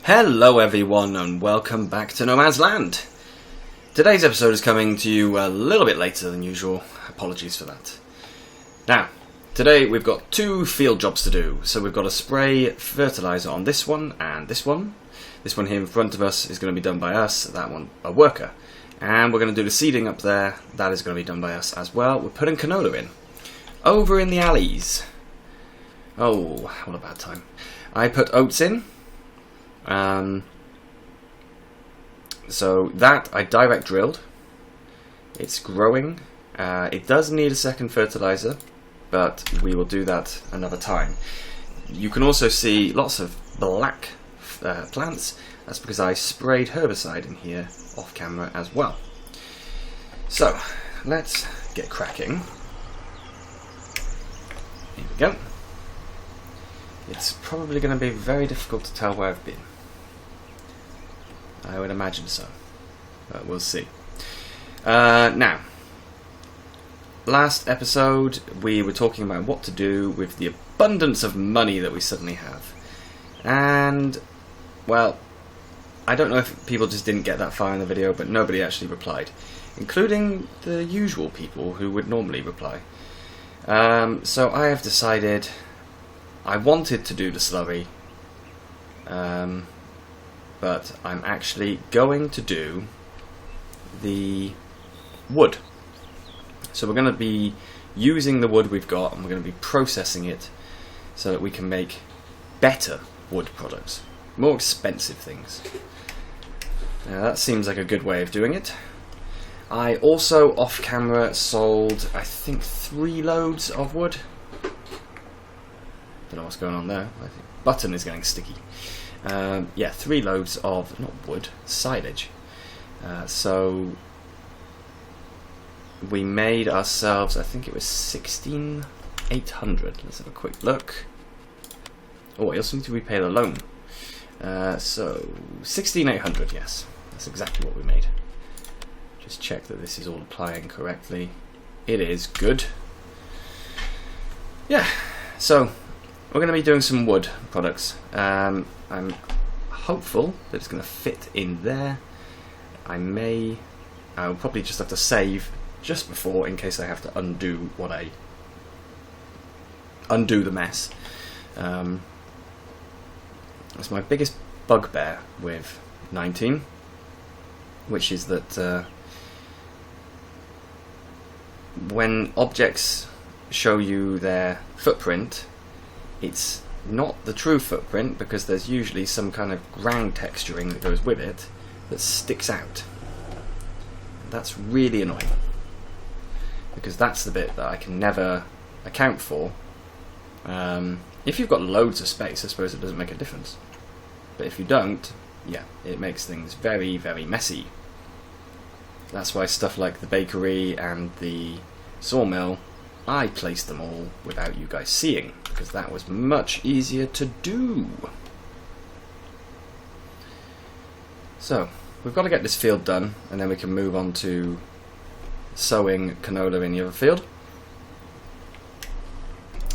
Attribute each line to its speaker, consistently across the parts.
Speaker 1: Hello everyone and welcome back to No Man's Land. Today's episode is coming to you a little bit later than usual. Apologies for that. Now, today we've got two field jobs to do. So we've got to spray fertilizer on this one and this one. This one here in front of us is going to be done by us, that one a worker. And we're going to do the seeding up there. That is going to be done by us as well. We're putting canola in. Over in the alleys. Oh, what a bad time. I put oats in. So that I direct drilled. It's growing. It does need a second fertilizer, but we will do that another time. You can also see lots of black plants. That's because I sprayed herbicide in here off camera as well. So let's get cracking. Here we go. It's probably going to be very difficult to tell where I've been. I would imagine so, but we'll see. Now, last episode we were talking about what to do with the abundance of money that we suddenly have. And, well, I don't know if people just didn't get that far in the video, but nobody actually replied, including the usual people who would normally reply. So I have decided I wanted to do the slurry, but I'm actually going to do the wood. So we're going to be using the wood we've got and we're going to be processing it so that we can make better wood products, more expensive things. Now that seems like a good way of doing it. I also off camera sold I think 3 loads of wood. Don't know what's going on there. I think button is getting sticky. Yeah, 3 loads of, not wood, silage. So we made ourselves, I think it was 16,800. Let's have a quick look. Oh, I also need to repay the loan. So 16,800, yes. That's exactly what we made. Just check that this is all applying correctly. It is good. Yeah, so we're going to be doing some wood products. I'm hopeful that it's going to fit in there. I'll probably just have to save just before in case I have to undo the mess. It's my biggest bugbear with 19, which is that when objects show you their footprint, it's not the true footprint because there's usually some kind of ground texturing that goes with it that sticks out. That's really annoying because that's the bit that I can never account for. If you've got loads of space, I suppose it doesn't make a difference, but if you don't, yeah, it makes things very, very messy. That's why stuff like the bakery and the sawmill, I placed them all without you guys seeing, because that was much easier to do. So, we've got to get this field done, and then we can move on to sowing canola in the other field.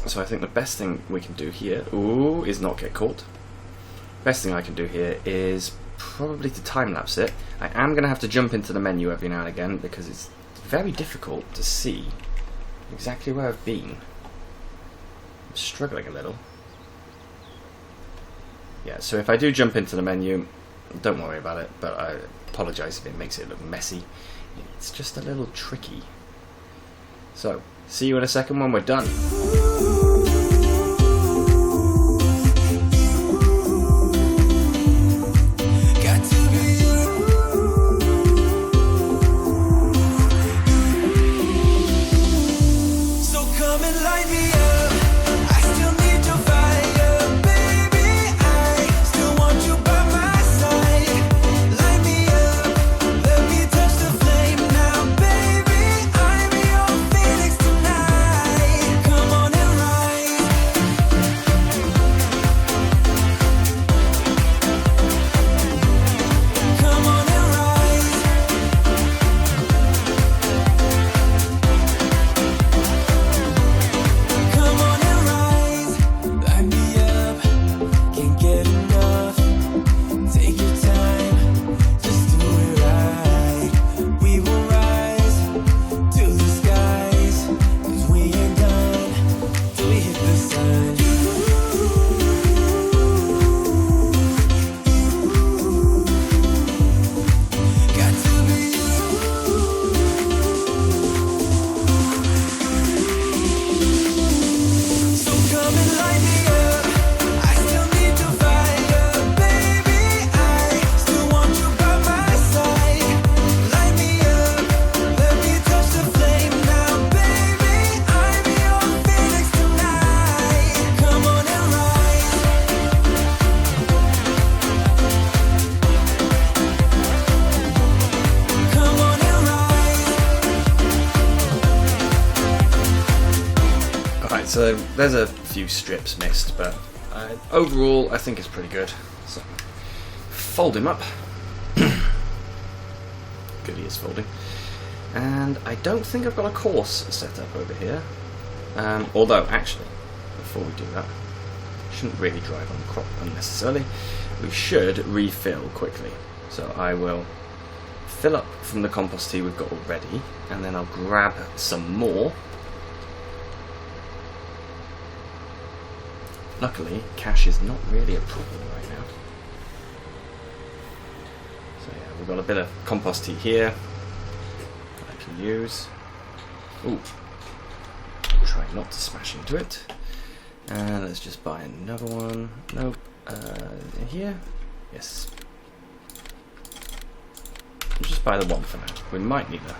Speaker 1: So I think the best thing we can do here, is not get caught. Best thing I can do here is probably to time-lapse it. I am going to have to jump into the menu every now and again, because it's very difficult to see exactly where I've been. I'm struggling a little. Yeah, so if I do jump into the menu, don't worry about it, but I apologise if it makes it look messy. It's just a little tricky. So, see you in a second when we're done.
Speaker 2: Come on.
Speaker 1: So there's a few strips missed, but overall I think it's pretty good. So fold him up. Good, he is folding. And I don't think I've got a course set up over here. Although, actually, before we do that, shouldn't really drive on the crop unnecessarily. We should refill quickly. So I will fill up from the compost tea we've got already, and then I'll grab some more. Luckily, cash is not really a problem right now. So yeah, we've got a bit of compost tea here that I can use. Ooh, try not to smash into it. And let's just buy another one. Nope. Here? Yes. We'll just buy the one for now. We might need more.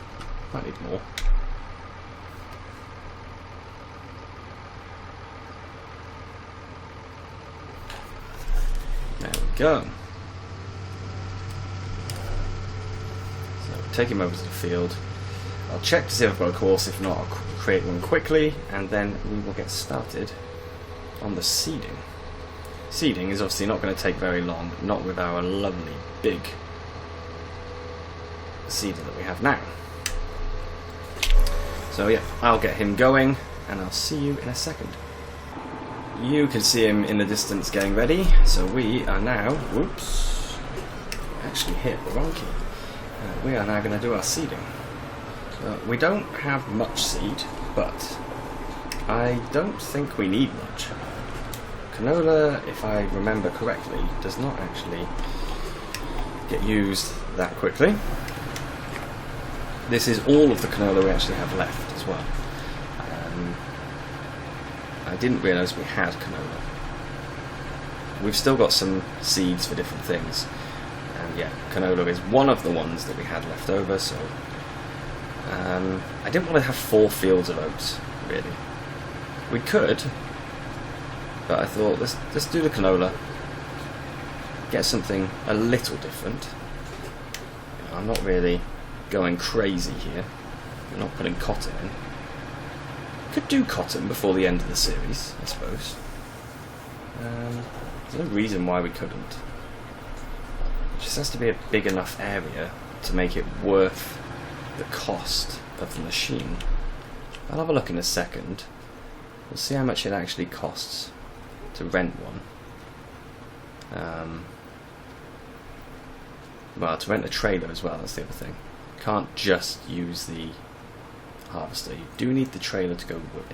Speaker 1: There we go. So take him over to the field. I'll check to see if I've got a course. If not, I'll create one quickly, and then we will get started on the seeding. Seeding is obviously not going to take very long, not with our lovely big seeder that we have now. So yeah, I'll get him going, and I'll see you in a second. You can see him in the distance getting ready, so we are now, whoops, actually hit the wrong key. We are now going to do our seeding. We don't have much seed, but I don't think we need much. Canola, if I remember correctly, does not actually get used that quickly. This is all of the canola we actually have left as well. I didn't realise we had canola. We've still got some seeds for different things, and yeah, canola is one of the ones that we had left over, so I didn't want to have 4 fields of oats, really. We could, but I thought let's do the canola, get something a little different. I'm not really going crazy here. I'm not putting cotton in. Could do cotton before the end of the series, I suppose. There's no reason why we couldn't. It just has to be a big enough area to make it worth the cost of the machine. I'll have a look in a second. We'll see how much it actually costs to rent one. Well, to rent a trailer as well, that's the other thing. Can't just use the harvester. You do need the trailer to go with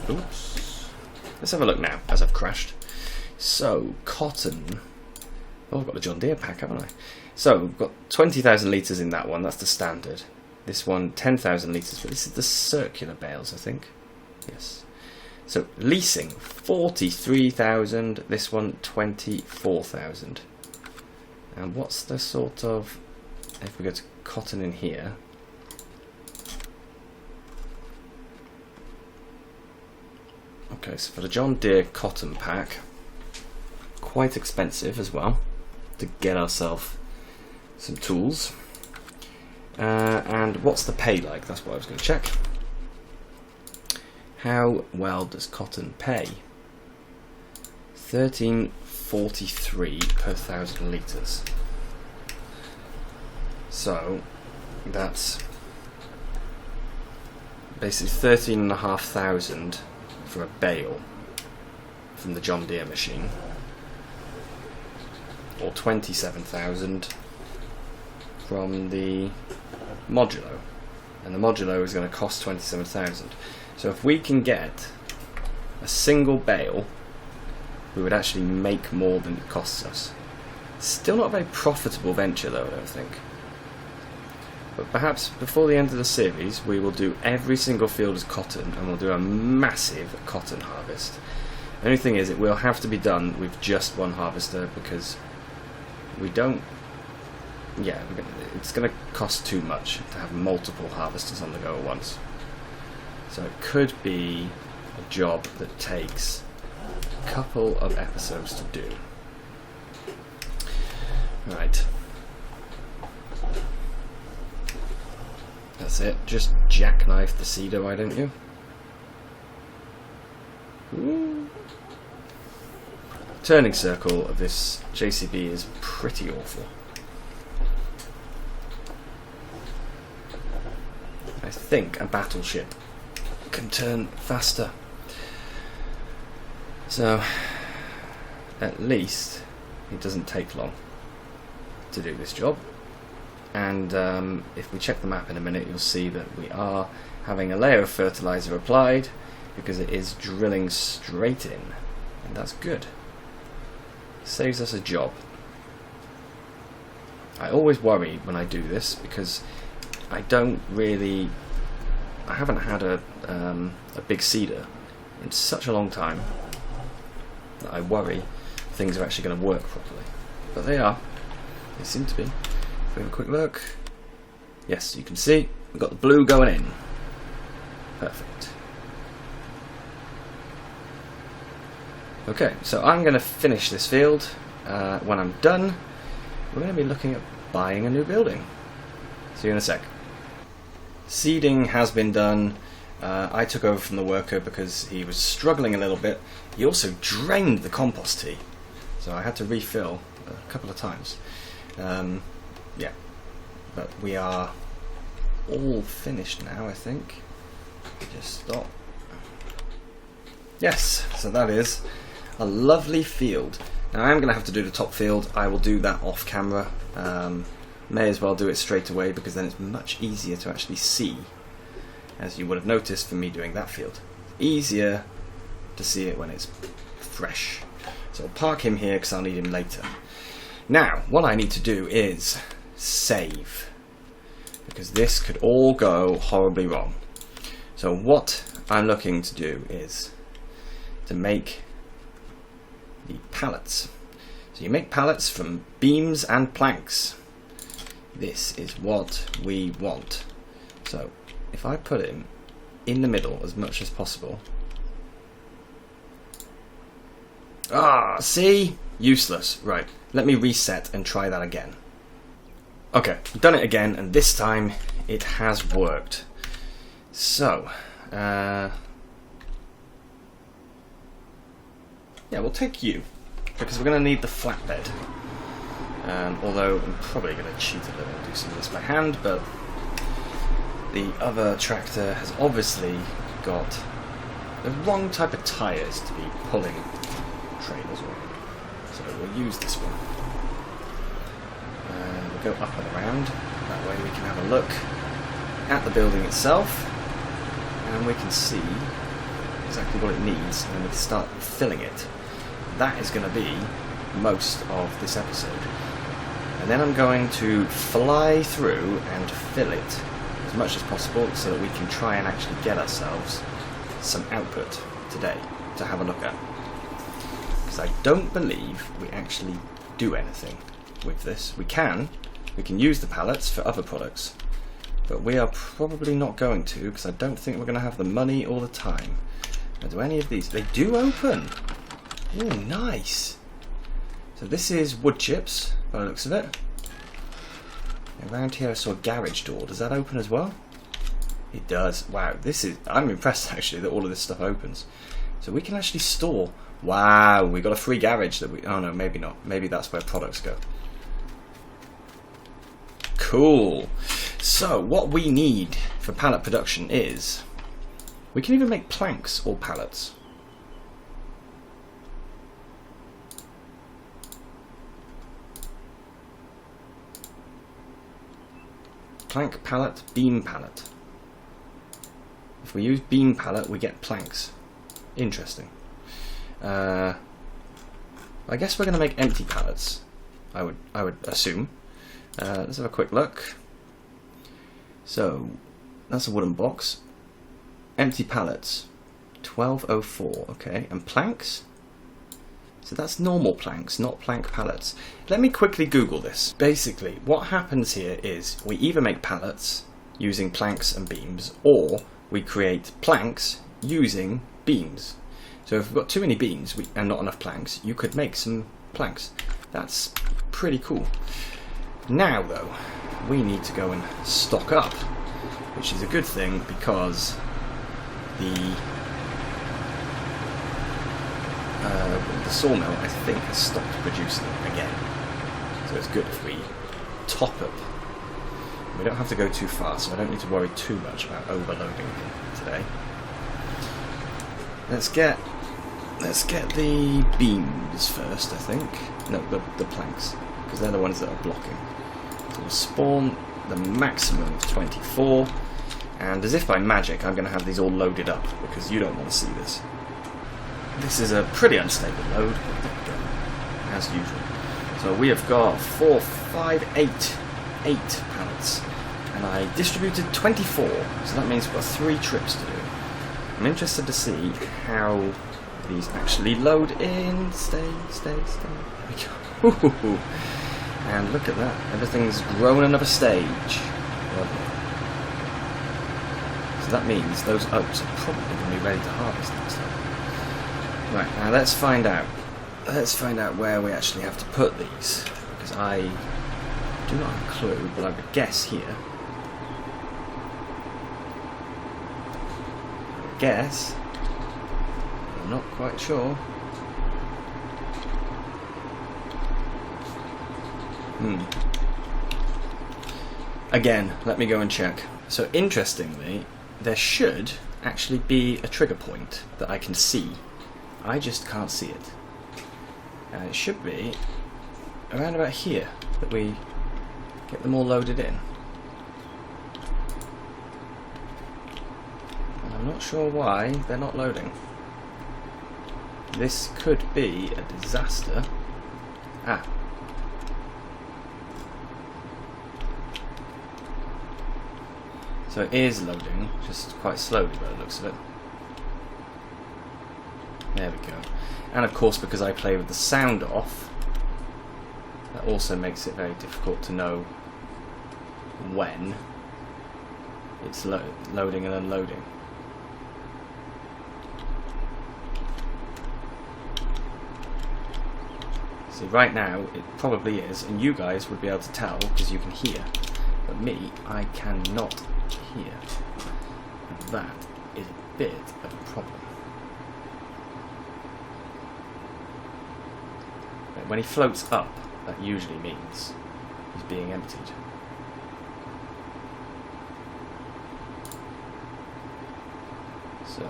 Speaker 1: it. Oops. Let's have a look now, as I've crashed. So, cotton. Oh, I've got the John Deere pack, haven't I? So, we've got 20,000 litres in that one, that's the standard. This one, 10,000 litres, but this is the circular bales, I think. Yes. So, leasing, 43,000. This one, 24,000. And what's the sort of... If we go to cotton in here... Okay, so for the John Deere cotton pack, quite expensive as well, to get ourselves some tools. And what's the pay like? That's what I was going to check. How well does cotton pay? 13.43 per 1,000 litres. So that's basically 13,500 for a bale from the John Deere machine, or 27,000 from the modulo, and the modulo is going to cost 27,000. So if we can get a single bale, we would actually make more than it costs us. Still not a very profitable venture though, I don't think. But perhaps before the end of the series we will do every single field as cotton, and we'll do a massive cotton harvest. The only thing is, it will have to be done with just one harvester, because we don't... Yeah, it's going to cost too much to have multiple harvesters on the go at once. So it could be a job that takes a couple of episodes to do. Right. That's it. Just jackknife the cedar, why don't you? Ooh. Turning circle of this JCB is pretty awful. I think a battleship can turn faster. So, at least it doesn't take long to do this job. And if we check the map in a minute, you'll see that we are having a layer of fertilizer applied because it is drilling straight in, and that's good. Saves us a job. I always worry when I do this because I haven't had a big seeder in such a long time that I worry things are actually going to work properly. But they are. They seem to be. If we have a quick look. Yes, you can see we've got the blue going in. Perfect. Okay, so I'm going to finish this field. When I'm done, we're going to be looking at buying a new building. See you in a sec. Seeding has been done. I took over from the worker because he was struggling a little bit. He also drained the compost tea, so I had to refill a couple of times. Yeah, but we are all finished now, I think. Just stop. Yes, so that is a lovely field. Now I'm going to have to do the top field. I will do that off camera. May as well do it straight away because then it's much easier to actually see, as you would have noticed from me doing that field. Easier to see it when it's fresh. So I'll park him here because I'll need him later. Now, what I need to do is save, because this could all go horribly wrong. So what I'm looking to do is to make the pallets. So you make pallets from beams and planks. This is what we want. So if I put him in the middle as much as possible. Ah, see? Useless. Right, let me reset and try that again. Okay, done it again, and this time it has worked. So, yeah, we'll take you, because we're going to need the flatbed. Although I'm probably going to cheat a little and do some of this by hand, but the other tractor has obviously got the wrong type of tyres to be pulling trailers with. So we'll use this one. We'll go up and around, that way we can have a look at the building itself and we can see exactly what it needs and we can start filling it. That is going to be most of this episode. And then I'm going to fly through and fill it as much as possible so that we can try and actually get ourselves some output today to have a look at. Because I don't believe we actually do anything with this. We can use the pallets for other products, but we are probably not going to because I don't think we're going to have the money all the time. Now, do any of these? They do open. Oh, nice. So this is wood chips by the looks of it. Around here I saw a garage door. Does that open as well? It does. Wow, I'm impressed actually that all of this stuff opens. So we can actually store. Wow, we got a free garage that oh no, maybe not. Maybe that's where products go. Cool. So what we need for pallet production is, we can even make planks or pallets. Plank pallet, beam pallet. If we use beam pallet, we get planks. Interesting. I guess we're going to make empty pallets. I would assume. Let's have a quick look. So that's a wooden box. Empty pallets, 1204. Okay, and planks. So that's normal planks, not plank pallets. Let me quickly Google this. Basically, what happens here is we either make pallets using planks and beams, or we create planks using beams. So if we've got too many beams and not enough planks, you could make some planks. That's pretty cool. Now though, we need to go and stock up which is a good thing because the sawmill, I think, has stopped producing again. So it's good if we top up. We don't have to go too far, so I don't need to worry too much about overloading today. Let's get the beams first, I think. No, the planks, because they're the ones that are blocking. So we'll spawn the maximum of 24, and as if by magic, I'm going to have these all loaded up because you don't want to see this. This is a pretty unstable load, but there we go, as usual. So we have got 4, 5, 8 pallets, and I distributed 24, so that means we've got 3 trips to do. I'm interested to see how these actually load in. Stay. There we go. And look at that, everything's grown another stage. Lovely. So that means those oats are probably going to be ready to harvest next time. Right, now let's find out. Let's find out where we actually have to put these, because I do not have a clue, but I would guess here. I'm not quite sure. Again, let me go and check. So interestingly, there should actually be a trigger point that I can see. I just can't see it. And it should be around about here that we get them all loaded in. And I'm not sure why they're not loading. This could be a disaster. Ah. So it is loading, just quite slowly by the looks of it. There we go. And of course, because I play with the sound off, that also makes it very difficult to know when it's loading and unloading. See, right now it probably is, and you guys would be able to tell because you can hear, but me, I cannot hear. And that is a bit of a problem. When he floats up, that usually means he's being emptied. So,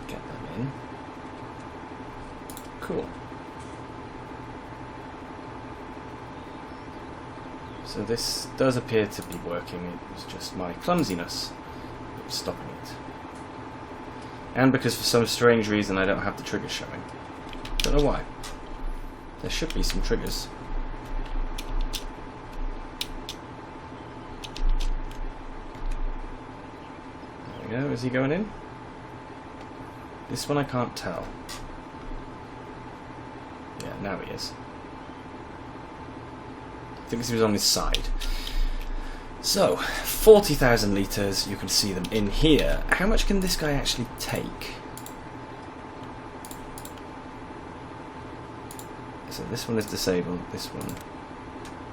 Speaker 1: get them in. Cool. So this does appear to be working. It was just my clumsiness that was stopping it. And because for some strange reason I don't have the trigger showing. Don't know why. There should be some triggers. There we go. Is he going in? This one I can't tell. Yeah, now he is. I think he was on his side. So, 40,000 litres. You can see them in here. How much can this guy actually take? So this one is disabled, this one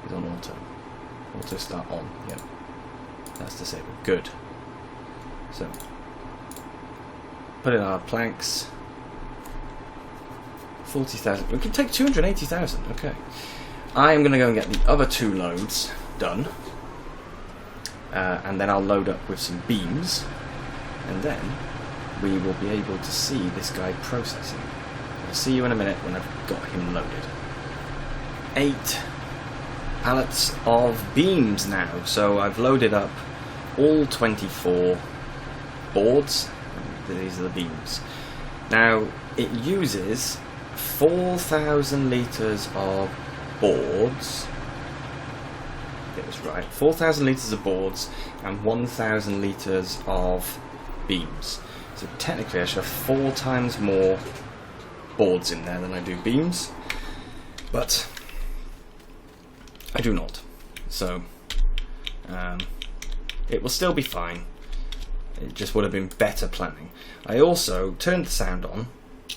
Speaker 1: is on auto. Auto start on, yep. That's disabled, good. So, put in our planks. 40,000, we can take 280,000, okay. I am going to go and get the other 2 loads done. And then I'll load up with some beams. And then we will be able to see this guy processing. I'll see you in a minute when I've got him loaded. 8 pallets of beams now. So I've loaded up all 24 boards. These are the beams. Now it uses 4,000 litres of boards. It was right. 4,000 litres of boards and 1,000 litres of beams. So technically I should have 4 times more boards in there than I do beams, but I do not. So it will still be fine. It just would have been better planning. I also turned the sound on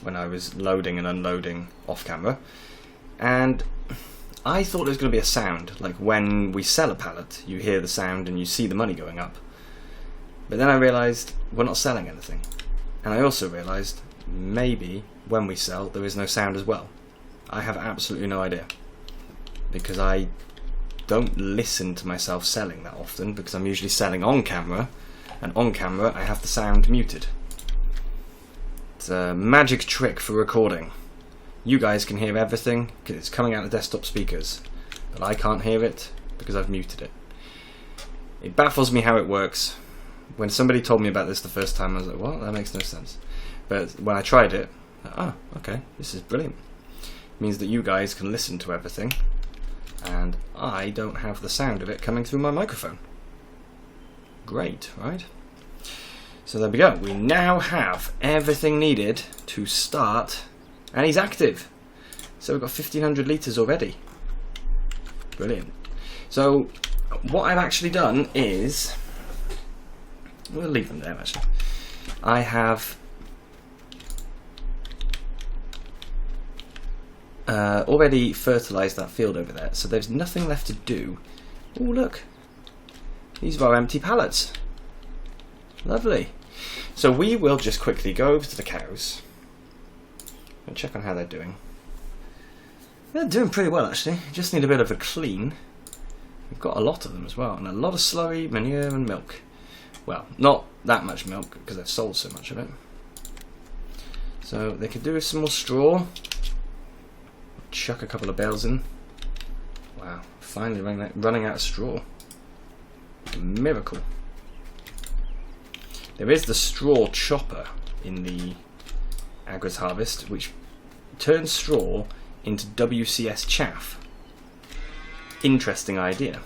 Speaker 1: when I was loading and unloading off camera, and I thought there was going to be a sound, like when we sell a pallet, you hear the sound and you see the money going up. But then I realised we're not selling anything. And I also realised maybe when we sell there is no sound as well. I have absolutely no idea. Because I don't listen to myself selling that often, because I'm usually selling on camera, and on camera I have the sound muted. It's a magic trick for recording. You guys can hear everything because it's coming out of the desktop speakers, but I can't hear it because I've muted it. It baffles me how it works. When somebody told me about this the first time, I was like, well, that makes no sense. But when I tried it, okay, this is brilliant. It means that you guys can listen to everything, and I don't have the sound of it coming through my microphone. Great, right? So there we go. We now have everything needed to start, and he's active. So we've got 1,500 litres already. Brilliant. So what I've actually done is, we'll leave them there actually. I have already fertilised that field over there, so there's nothing left to do. Oh look, these are our empty pallets. Lovely. So we will just quickly go over to the cows and check on how they're doing. They're doing pretty well actually, just need a bit of a clean. We've got a lot of them as well, and a lot of slurry, manure and milk. Well, not that much milk because they've sold so much of it. So they could do with some more straw. Chuck a couple of bales in. Wow, finally running out of straw. A miracle. There is the straw chopper in the Agris Harvest, which turns straw into WCS chaff. Interesting idea.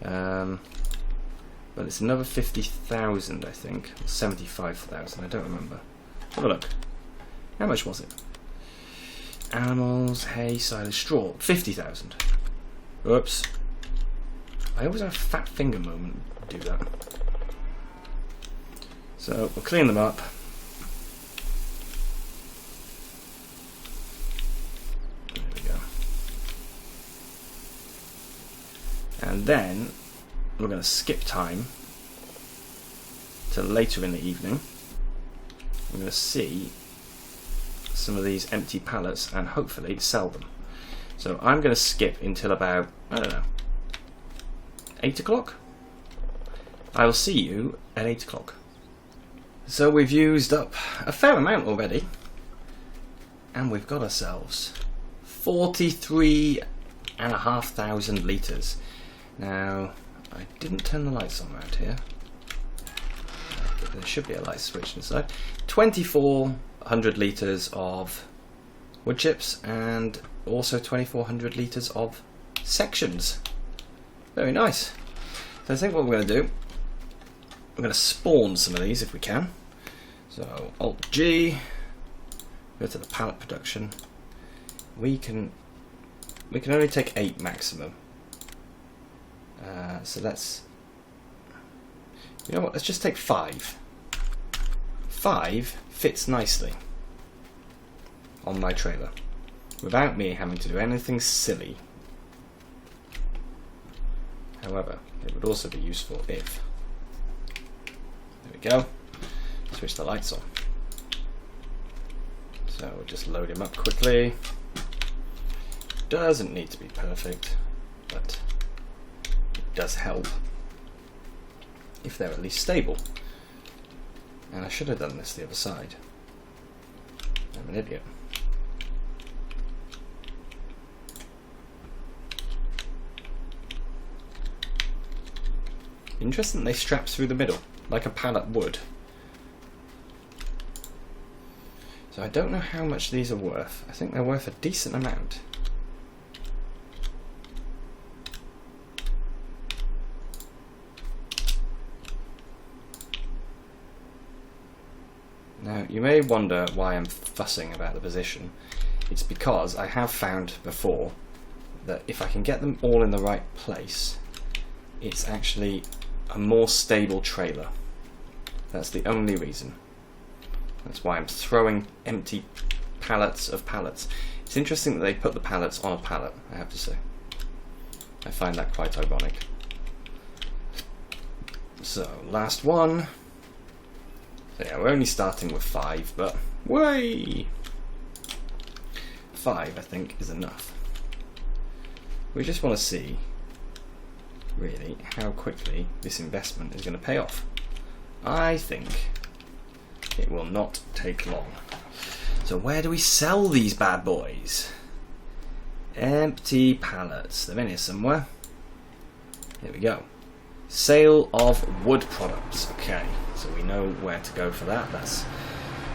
Speaker 1: But it's another 50,000, I think, or 75,000. I don't remember. Have a look. How much was it? Animals, hay, silage, straw. 50,000. Oops. I always have a fat finger moment to do that. So we'll clean them up. There we go. And then we're going to skip time to later in the evening. We're going to see some of these empty pallets and hopefully sell them. So I'm going to skip until about, I don't know, 8 o'clock? I will see you at 8 o'clock. So we've used up a fair amount already, and we've got ourselves 43,500 litres. Now, I didn't turn the lights on around here. There should be a light switch inside. 2,400 litres of wood chips and also 2,400 litres of sections. Very nice. So I think what we're going to do, we're going to spawn some of these if we can. So Alt G, go to the pallet production. We can only take 8 maximum. So let's, you know what, let's just take 5. 5 fits nicely on my trailer without me having to do anything silly. However, it would also be useful if, there we go, switch the lights on. So we'll just load him up quickly. Doesn't need to be perfect, but it does help if they're at least stable. And I should have done this the other side. I'm an idiot. Interesting they strap through the middle, like a pallet would. So I don't know how much these are worth. I think they're worth a decent amount. Now, you may wonder why I'm fussing about the position. It's because I have found before that if I can get them all in the right place, it's actually a more stable trailer. That's the only reason. That's why I'm throwing empty pallets of pallets. It's interesting that they put the pallets on a pallet, I have to say. I find that quite ironic. So, last one. So yeah, we're only starting with 5, but way! 5, I think, is enough. We just want to see, really, how quickly this investment is going to pay off. I think it will not take long. So where do we sell these bad boys? Empty pallets. They're in here somewhere. Here we go. Sale of wood products. Okay, so we know where to go for that. That's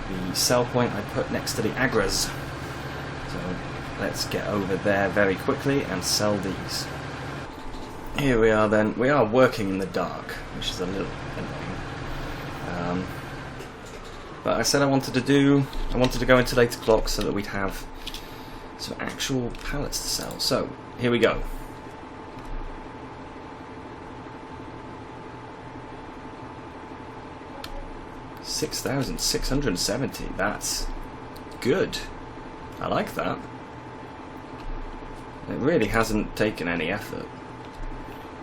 Speaker 1: the sell point I put next to the agras. So let's get over there very quickly and sell these. Here we are then. We are working in the dark, which is a little annoying. But I said I wanted to go into later clock so that we'd have some actual pallets to sell. So here we go. $6,670. That's good. I like that. It really hasn't taken any effort.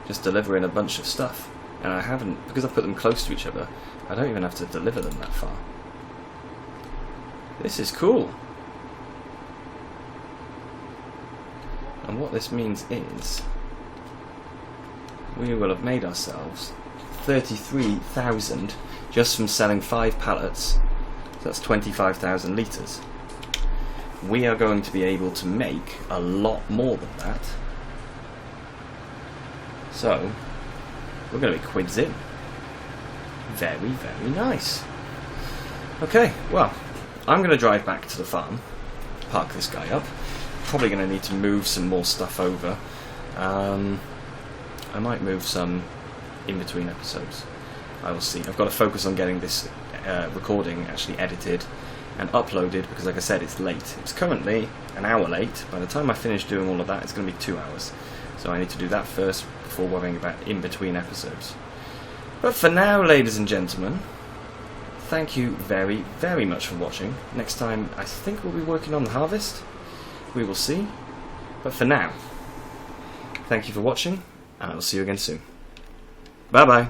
Speaker 1: Just delivering a bunch of stuff. And I haven't, because I've put them close to each other, I don't even have to deliver them that far. This is cool. And what this means is we will have made ourselves 33,000 just from selling 5 pallets. So that's 25,000 litres. We are going to be able to make a lot more than that. So we're going to be quids in. Very, very nice. Okay, well, I'm going to drive back to the farm, park this guy up. Probably going to need to move some more stuff over. I might move some in between episodes. I will see. I've got to focus on getting this recording actually edited and uploaded because, like I said, it's late. It's currently an hour late. By the time I finish doing all of that, it's going to be 2 hours. So I need to do that first before worrying about in between episodes. But for now, ladies and gentlemen, thank you very, very much for watching. Next time, I think we'll be working on the harvest. We will see. But for now, thank you for watching, and I will see you again soon. Bye-bye.